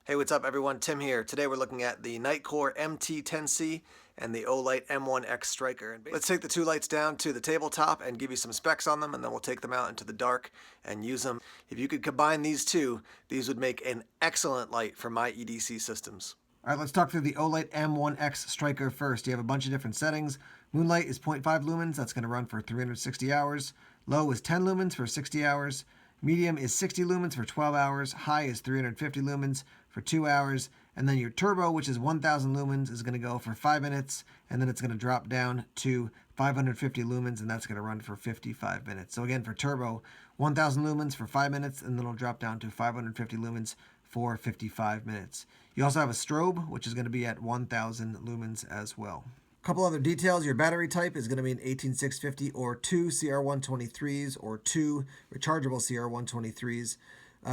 Hey, what's up everyone? Tim here. Today we're looking at the Nitecore MT10C and the Olight M1X Striker. Let's take the two lights down to the tabletop and give you some specs on them, and then we'll take them out into the dark and use them. If you could combine these two, these would make an excellent light for my EDC systems. All right, let's talk through the Olight M1X Striker first. You have a bunch of different settings. Moonlight is 0.5 lumens. That's going to run for 360 hours. Low is 10 lumens for 60 hours. Medium is 60 lumens for 12 hours. High is 350 lumens for 2 hours. And then your turbo, which is 1000 lumens, is going to go for 5 minutes. And then it's going to drop down to 550 lumens, and that's going to run for 55 minutes. So again, for turbo, 1000 lumens for 5 minutes, and then it'll drop down to 550 lumens for 55 minutes. You also have a strobe, which is going to be at 1000 lumens as well. Couple other details. Your battery type is going to be an 18650 or two CR123s or two rechargeable CR123s.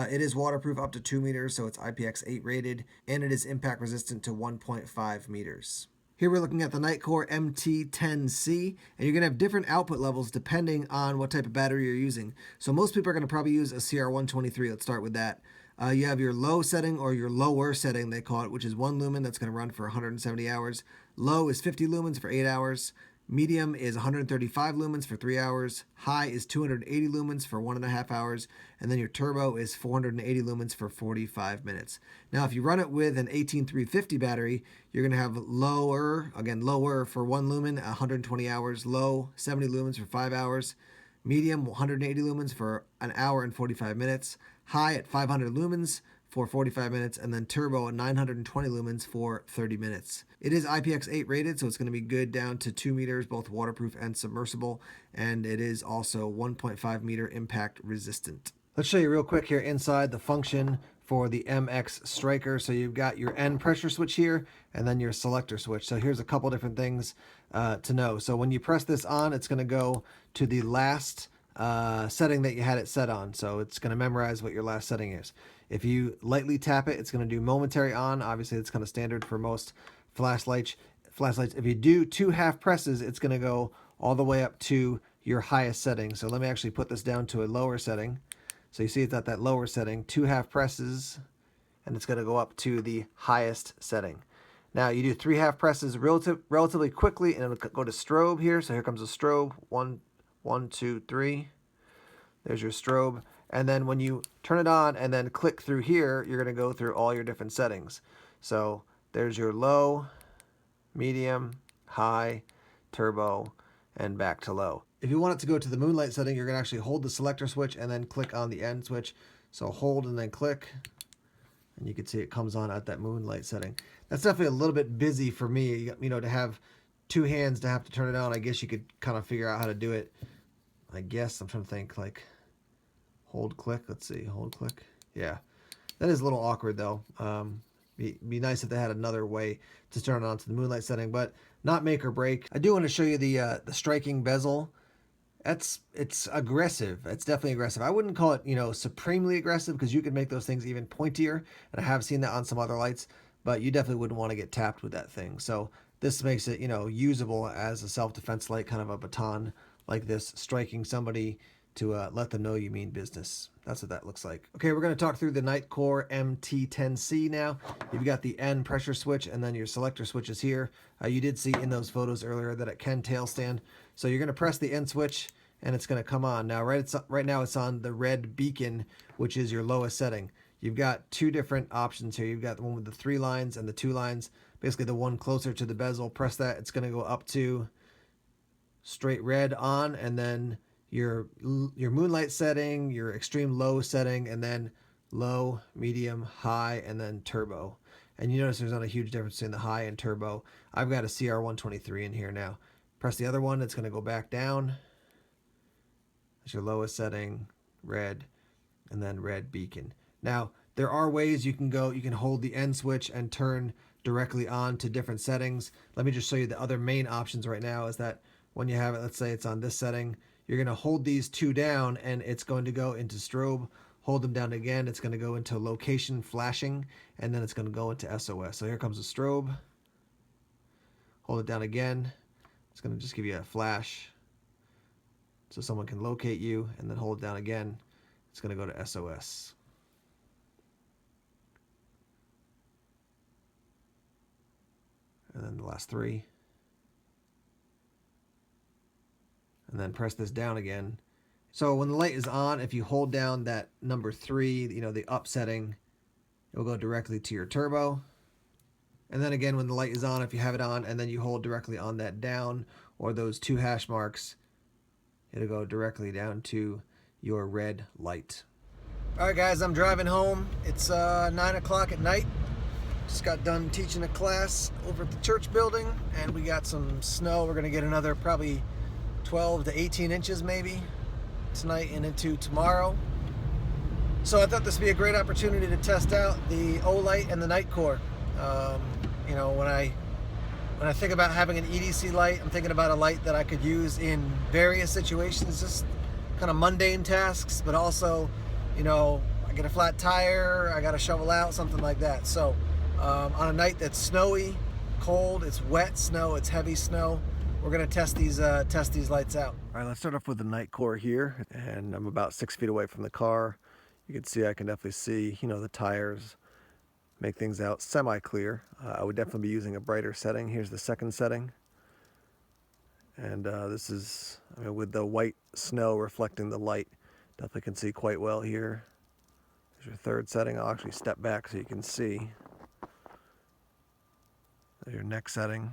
It is waterproof up to 2 meters, so it's IPX8 rated, and it is impact resistant to 1.5 meters. Here we're looking at the Nitecore MT10C, and you're going to have different output levels depending on what type of battery you're using. So most people are going to probably use a CR123. Let's start with that. You have your low setting, or your lower setting they call it, which is 1 lumen. That's going to run for 170 hours. Low is 50 lumens for 8 hours. Medium is 135 lumens for 3 hours. High is 280 lumens for 1.5 hours. And then your turbo is 480 lumens for 45 minutes. Now, if you run it with an 18350 battery, you're going to have lower, again, lower for 1 lumen, 120 hours. Low, 70 lumens for 5 hours. Medium, 180 lumens for an hour and 45 minutes. High at 500 lumens for 45 minutes, and then turbo at 920 lumens for 30 minutes. It is IPX8 rated, so it's going to be good down to 2 meters, both waterproof and submersible, and it is also 1.5 meter impact resistant. Let's show you real quick here inside the function for the MX Striker. So you've got your N pressure switch here, and then your selector switch. So here's a couple different things to know. So when you press this on, it's going to go to the last setting that you had it set on. So it's going to memorize what your last setting is. If you lightly tap it, it's going to do momentary on. Obviously, it's kind of standard for most flashlights. If you do 2 half presses, it's going to go all the way up to your highest setting. So let me actually put this down to a lower setting. So you see it's at that lower setting, 2 half presses, and it's going to go up to the highest setting. Now you do 3 half presses relatively quickly, and it'll go to strobe here. So here comes a strobe, 1, 2, 3. There's your strobe. And then when you turn it on and then click through here, you're going to go through all your different settings. So there's your low, medium, high, turbo, and back to low. If you want it to go to the moonlight setting, you're going to actually hold the selector switch and then click on the end switch. So hold and then click, and you can see it comes on at that moonlight setting. That's definitely a little bit busy for me, you know, to have 2 hands to have to turn it on. I guess you could kind of figure out how to do it. I guess I'm trying to think, like hold click. Let's see, hold click. Yeah, that is a little awkward though. Be nice if they had another way to turn it on to the moonlight setting, but not make or break. I do want to show you the striking bezel. It's aggressive. It's definitely aggressive. I wouldn't call it, you know, supremely aggressive, because you could make those things even pointier, and I have seen that on some other lights, but you definitely wouldn't want to get tapped with that thing. So this makes it, you know, usable as a self-defense light, kind of a baton like this, striking somebody to let them know you mean business. That's what that looks like. Okay, we're going to talk through the Nitecore MT10C now. You've got the N pressure switch, and then your selector switches here. You did see in those photos earlier that it can tail stand. So you're going to press the N switch, and it's going to come on. Now, right now it's on the red beacon, which is your lowest setting. You've got 2 different options here. You've got the one with the 3 lines and the 2 lines. Basically, the one closer to the bezel. Press that. It's going to go up to straight red on, and then your moonlight setting, your extreme low setting, and then low, medium, high, and then turbo. And you notice there's not a huge difference between the high and turbo. I've got a CR123 in here now. Press the other one, it's going to go back down. That's your lowest setting, red, and then red beacon. Now, there are ways you can go. You can hold the N switch and turn directly on to different settings. Let me just show you the other main options right now. Is that when you have it, let's say it's on this setting, you're going to hold these 2 down, and it's going to go into strobe. Hold them down again, it's going to go into location flashing, and then it's going to go into SOS. So here comes the strobe. Hold it down again. It's going to just give you a flash so someone can locate you, and then hold it down again. It's going to go to SOS. then the last 3. And then press this down again. So when the light is on, if you hold down that number 3, the up setting, it will go directly to your turbo. And then again, when the light is on, if you have it on, and then you hold directly on that down, or those 2 hash marks, it'll go directly down to your red light. All right, guys, I'm driving home. It's 9 o'clock at night. Just got done teaching a class over at the church building, and we got some snow. We're gonna get another probably 12 to 18 inches maybe tonight and into tomorrow. So I thought this would be a great opportunity to test out the Olight and the Nitecore. When I think about having an EDC light, I'm thinking about a light that I could use in various situations, just kind of mundane tasks, but also, I get a flat tire, I got to shovel out, something like that. So on a night that's snowy, cold, it's wet snow, it's heavy snow, we're gonna test these lights out. All right, let's start off with the Nitecore here, and I'm about 6 feet away from the car. You can see, I can definitely see, the tires make things out semi-clear. I would definitely be using a brighter setting. Here's the second setting, and this is, with the white snow reflecting the light, definitely can see quite well here. There's your third setting. I'll actually step back so you can see. There's your next setting.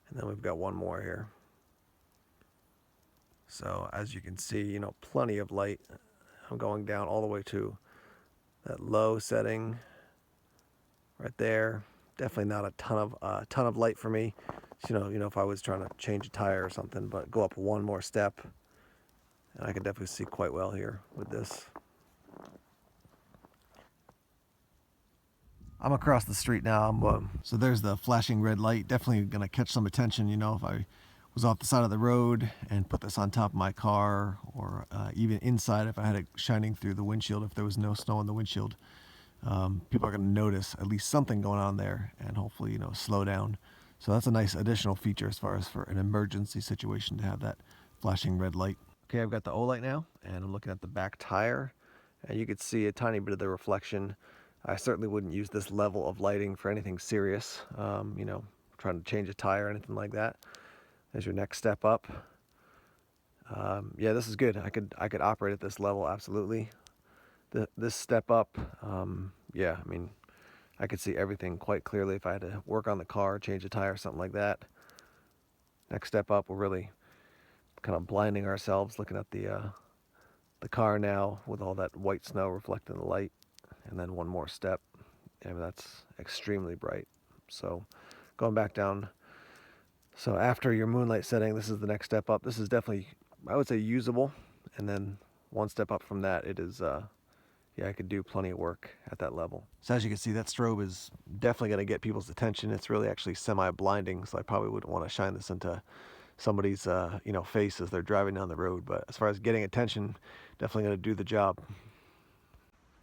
And then we've got one more here. So as you can see, plenty of light. I'm going down all the way to that low setting right there. Definitely not a ton of light for me. If I was trying to change a tire or something, but go up one more step, and I can definitely see quite well here with this. I'm across the street now. So there's the flashing red light. Definitely going to catch some attention, if I was off the side of the road and put this on top of my car, or even inside if I had it shining through the windshield, if there was no snow on the windshield. People are going to notice at least something going on there, and hopefully, slow down. So that's a nice additional feature as far as for an emergency situation to have that flashing red light. Okay, I've got the Olight now, and I'm looking at the back tire, and you could see a tiny bit of the reflection. I certainly wouldn't use this level of lighting for anything serious, trying to change a tire or anything like that. There's your next step up. Yeah, this is good. I could operate at this level, absolutely. This step up, yeah, I could see everything quite clearly if I had to work on the car, change a tire, something like that. Next step up, we're really kind of blinding ourselves, looking at the car now with all that white snow reflecting the light. And then one more step, that's extremely bright. So going back down, so after your moonlight setting, this is the next step up. This is definitely, I would say, usable. And then one step up from that, it is, yeah, I could do plenty of work at that level. So as you can see, that strobe is definitely going to get people's attention. It's really actually semi-blinding, so I probably wouldn't want to shine this into somebody's face as they're driving down the road. But as far as getting attention, definitely going to do the job.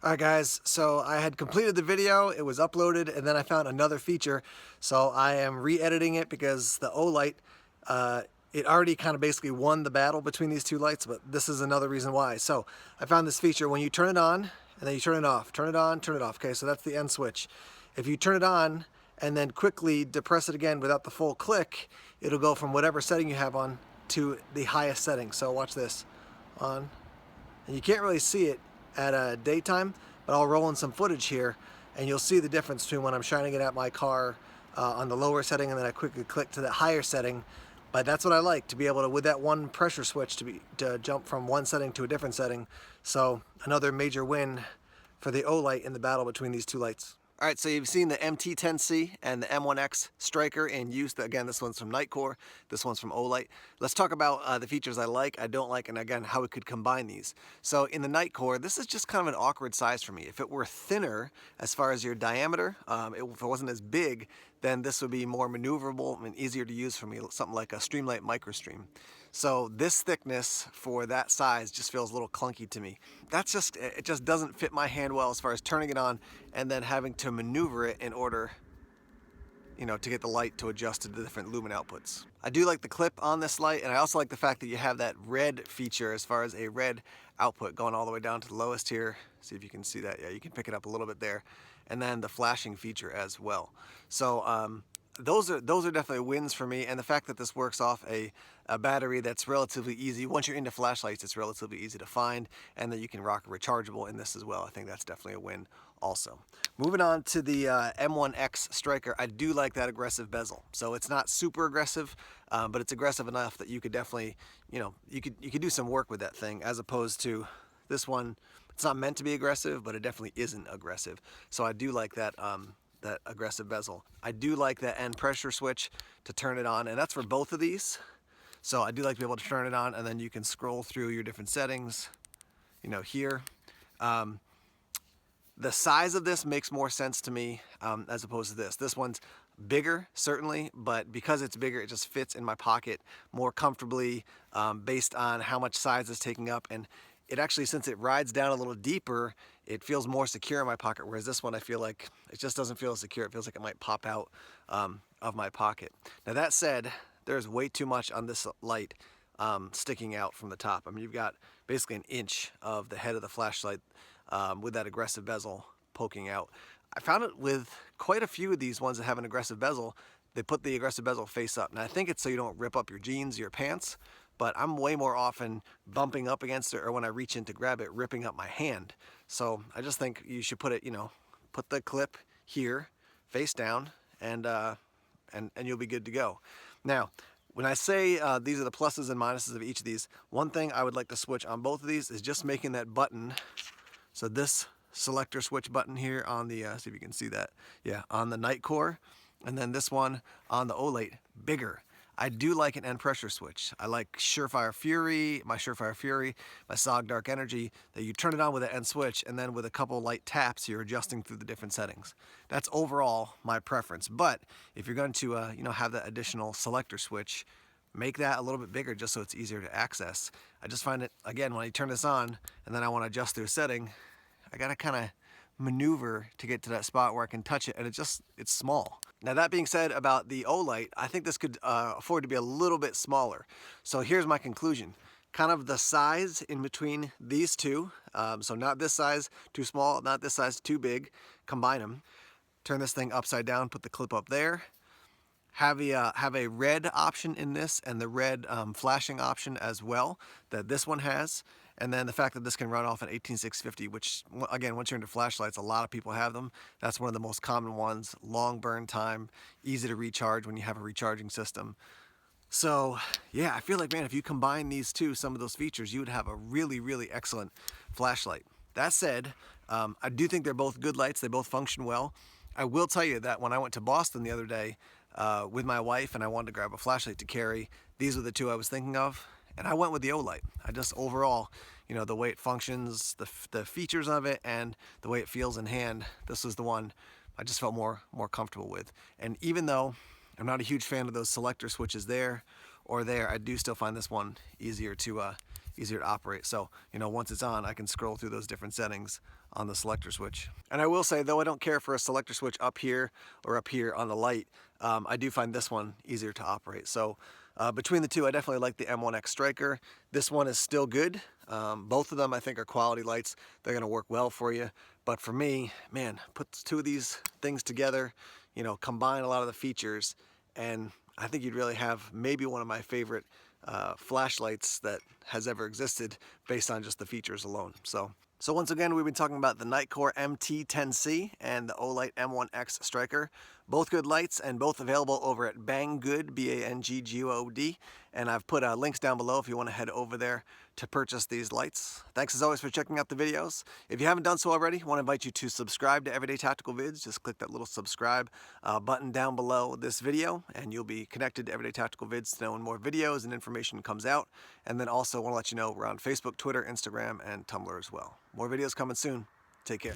Alright guys, so I had completed the video, it was uploaded, and then I found another feature. So I am re-editing it because the Olight, it already kind of basically won the battle between these two lights, but this is another reason why. So I found this feature when you turn it on, and then you turn it off, turn it on, turn it off. Okay, so that's the end switch. If you turn it on, and then quickly depress it again without the full click, it'll go from whatever setting you have on to the highest setting. So watch this, on, and you can't really see it at daytime, but I'll roll in some footage here and you'll see the difference between when I'm shining it at my car on the lower setting and then I quickly click to the higher setting. But that's what I like, to be able to, with that one pressure switch, to jump from one setting to a different setting. So another major win for the Olight in the battle between these two lights. All right, so you've seen the MT10C and the M1X Striker in use. Again, this one's from Nitecore, this one's from Olight. Let's talk about the features I like, I don't like, and again, how we could combine these. So in the Nitecore, this is just kind of an awkward size for me. If it were thinner as far as your diameter, if it wasn't as big, then this would be more maneuverable and easier to use for me, something like a Streamlight MicroStream. So this thickness for that size just feels a little clunky to me. It just doesn't fit my hand well as far as turning it on and then having to maneuver it in order, to get the light to adjust to the different lumen outputs. I do like the clip on this light, and I also like the fact that you have that red feature as far as a red output going all the way down to the lowest here. See if you can see that. Yeah, you can pick it up a little bit there. And then the flashing feature as well. So those are definitely wins for me, and the fact that this works off a battery that's relatively easy. Once you're into flashlights, it's relatively easy to find, and that you can rock a rechargeable in this as well. I think that's definitely a win also. Moving on to the M1X Striker, I do like that aggressive bezel. So it's not super aggressive, but it's aggressive enough that you could definitely, you could do some work with that thing, as opposed to this one. It's not meant to be aggressive, but it definitely isn't aggressive. So I do like that. That aggressive bezel. I do like that end pressure switch to turn it on, and that's for both of these. So I do like to be able to turn it on, and then you can scroll through your different settings, here. The size of this makes more sense to me as opposed to this. This one's bigger, certainly, but because it's bigger, it just fits in my pocket more comfortably based on how much size it's taking up. And it actually, since it rides down a little deeper, it feels more secure in my pocket, whereas this one I feel like it just doesn't feel secure. It feels like it might pop out of my pocket. Now that said, there's way too much on this light sticking out from the top. I mean, you've got basically an inch of the head of the flashlight with that aggressive bezel poking out. I found it with quite a few of these ones that have an aggressive bezel. They put the aggressive bezel face up. Now I think it's so you don't rip up your jeans, your pants, but I'm way more often bumping up against it, or when I reach in to grab it, ripping up my hand. So I just think you should put it, put the clip here, face down, and you'll be good to go. Now, when I say these are the pluses and minuses of each of these, one thing I would like to switch on both of these is just making that button. So this selector switch button here on the, see if you can see that, yeah, on the Nitecore, and then this one on the Olight, bigger. I do like an end pressure switch. I like Surefire Fury, my SOG Dark Energy, that you turn it on with an end switch, and then with a couple light taps, you're adjusting through the different settings. That's overall my preference. But if you're going to, have that additional selector switch, make that a little bit bigger just so it's easier to access. I just find it, again, when I turn this on and then I want to adjust through a setting, I gotta kind of maneuver to get to that spot where I can touch it, and it's small. Now that being said about the Olight, I think this could afford to be a little bit smaller. So here's my conclusion. Kind of the size in between these two, so not this size too small, not this size too big, combine them. Turn this thing upside down, put the clip up there. Have a red option in this, and the red flashing option as well that this one has. And then the fact that this can run off an 18650, which, again, once you're into flashlights, a lot of people have them. That's one of the most common ones. Long burn time, easy to recharge when you have a recharging system. So, yeah, I feel like, man, if you combine these two, some of those features, you would have a really, really excellent flashlight. That said, I do think they're both good lights. They both function well. I will tell you that when I went to Boston the other day with my wife and I wanted to grab a flashlight to carry, these were the two I was thinking of. And I went with the Olight. I just overall, the way it functions, the features of it, and the way it feels in hand, this was the one I just felt more comfortable with. And even though I'm not a huge fan of those selector switches there or there, I do still find this one easier to operate. So, once it's on, I can scroll through those different settings on the selector switch. And I will say, though I don't care for a selector switch up here or up here on the light, I do find this one easier to operate. So between the two, I definitely like the M1X Striker. This one is still good. Both of them I think are quality lights. They're gonna work well for you. But for me, man, put two of these things together, combine a lot of the features, and I think you'd really have maybe one of my favorite flashlights that has ever existed based on just the features alone. So once again, we've been talking about the Nitecore MT10C and the Olight M1X Striker. Both good lights and both available over at Banggood, B-A-N-G-G-O-D. And I've put links down below if you want to head over there to purchase these lights. Thanks as always for checking out the videos. If you haven't done so already, I want to invite you to subscribe to Everyday Tactical Vids. Just click that little subscribe button down below this video, and you'll be connected to Everyday Tactical Vids to know when more videos and information comes out. And then also want to let you know we're on Facebook, Twitter, Instagram, and Tumblr as well. More videos coming soon. Take care.